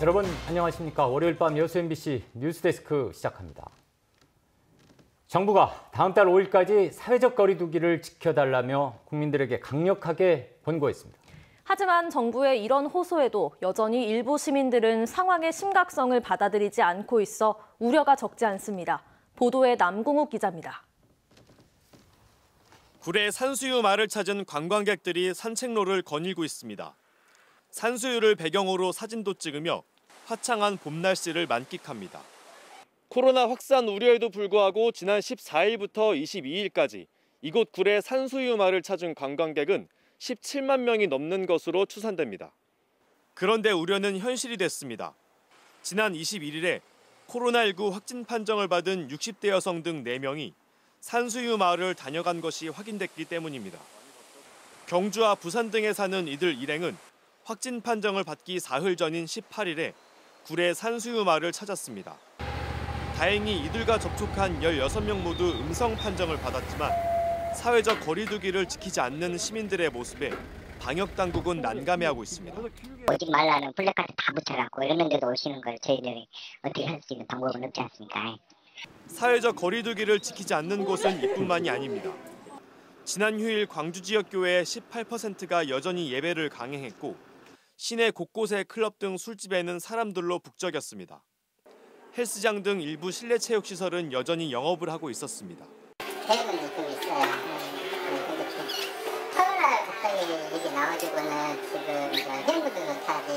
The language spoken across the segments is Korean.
여러분 안녕하십니까. 월요일 밤 여수 MBC 뉴스데스크 시작합니다. 정부가 다음 달 5일까지 사회적 거리 두기를 지켜달라며 국민들에게 강력하게 권고했습니다. 하지만 정부의 이런 호소에도 여전히 일부 시민들은 상황의 심각성을 받아들이지 않고 있어 우려가 적지 않습니다. 보도에 남궁욱 기자입니다. 굴의 산수유 마을을 찾은 관광객들이 산책로를 거닐고 있습니다. 산수유를 배경으로 사진도 찍으며 화창한 봄 날씨를 만끽합니다. 코로나 확산 우려에도 불구하고 지난 14일부터 22일까지 이곳 굴의 산수유 마을을 찾은 관광객은 17만 명이 넘는 것으로 추산됩니다. 그런데 우려는 현실이 됐습니다. 지난 21일에 코로나19 확진 판정을 받은 60대 여성 등 4명이 산수유 마을을 다녀간 것이 확인됐기 때문입니다. 경주와 부산 등에 사는 이들 일행은 확진 판정을 받기 사흘 전인 18일에 굴의 산수유 마을을 찾았습니다. 다행히 이들과 접촉한 16명 모두 음성 판정을 받았지만 사회적 거리 두기를 지키지 않는 시민들의 모습에 방역 당국은 난감해하고 있습니다. 오지 말라는 플래카드 다 붙여갖고 이러는데도 오시는 걸 저희들이 어떻게 할 수 있는 방법은 없지 않습니까? 사회적 거리 두기를 지키지 않는 곳은 이뿐만이 아닙니다. 지난 휴일 광주 지역 교회의 18%가 여전히 예배를 강행했고 시내 곳곳의 클럽 등 술집에는 사람들로 북적였습니다. 헬스장 등 일부 실내 체육 시설은 여전히 영업을 하고 있었습니다. 대부분이 좀 있어요. 근데 코로나 갑자기 얘기 나와가지고는 지금 행부들은 타지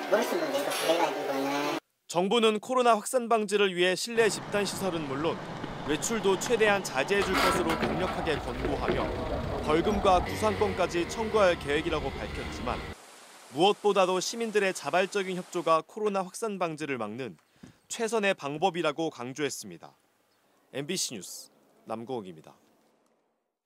모르시는 분도 있고 그래가지고는 정부는 코로나 확산 방지를 위해 실내 집단 시설은 물론 외출도 최대한 자제해 줄 것으로 강력하게 권고하며 벌금과 구상권까지 청구할 계획이라고 밝혔지만 무엇보다도 시민들의 자발적인 협조가 코로나 확산 방지를 막는 최선의 방법이라고 강조했습니다. MBC 뉴스 남궁욱입니다.